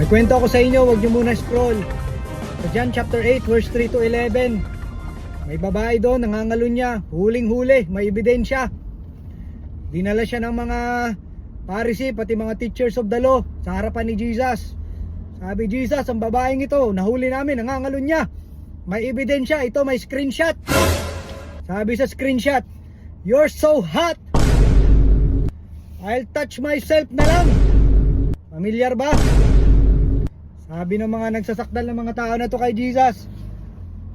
May kwento ako sa inyo, huwag nyo muna scroll. Sa John chapter 8 verse 3 to 11, may babae doon, nangangalun niya, huling-huli, may ebidensya. Dinala siya ng mga Pharisee, pati mga teachers of the law sa harapan ni Jesus. Sabi, Jesus, ang babaeng ito, nahuli namin, nangangalun niya. May ebidensya, ito may screenshot. Sabi sa screenshot, "You're so hot, I'll touch myself na lang." Familiar ba? Sabi ng mga nagsasakdal ng mga tao na to kay Jesus.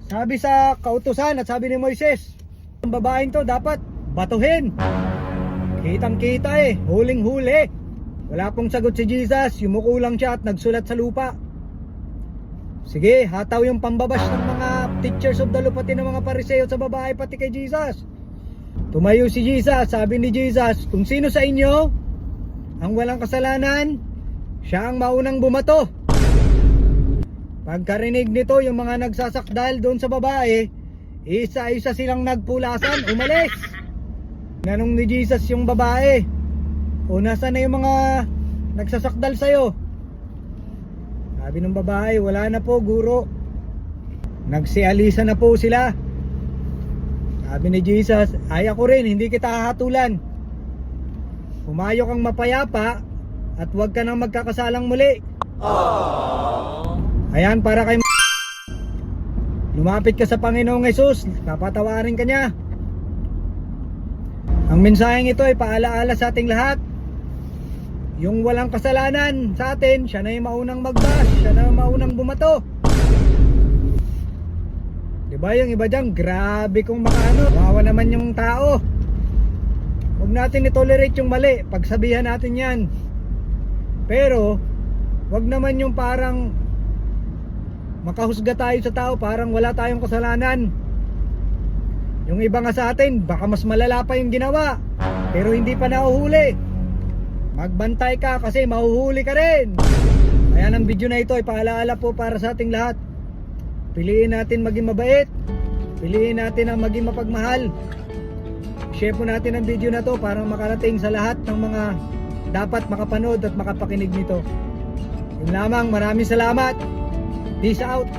Sabi sa kautusan at sabi ni Moises, ang babaeng to dapat batuhin. Kitang kita huling-huli. Wala pong sagot si Jesus, yumuko lang siya at nagsulat sa lupa. Sige, hataw yung pambabash ng mga teachers of the law pati ng mga pariseo sa babae pati kay Jesus. Tumayo si Jesus, sabi ni Jesus, kung sino sa inyo ang walang kasalanan, siya ang maunang bumato. Pagkarinig nito, yung mga nagsasakdal doon sa babae, isa-isa silang nagpulasan, umalis. Nanong ni Jesus yung babae, o nasaan na yung mga nagsasakdal sa'yo? Sabi ng babae, wala na po guro, nagsialisa na po sila. Sabi ni Jesus, ay ako rin, hindi kita hahatulan. Pumayo kang mapayapa at huwag ka nang magkakasalang muli. Ayan, para kay lumapit ka sa Panginoong Jesus, papatawarin ka niya. Ang mensaheng ito ay paalaala sa ating lahat. Yung walang kasalanan sa atin, siya na yung maunang magbash, siya na yung maunang bumato. Diba yung iba dyan, grabe kung makaano, wawa naman yung tao. Huwag natin itolerate yung mali, pagsabihan natin yan. Pero huwag naman yung parang makahusga tayo sa tao, parang wala tayong kasalanan. Yung iba nga sa atin, baka mas malala pa yung ginawa, pero hindi pa nahuhuli. Magbantay ka kasi mahuhuli ka rin. Ayan, ang video na ito ay paalaala po para sa ating lahat. Piliin natin maging mabait, piliin natin ang maging mapagmahal. Share po natin ang video na to para makarating sa lahat ng mga dapat makapanood at makapakinig nito. Yun lamang, maraming salamat. Peace out.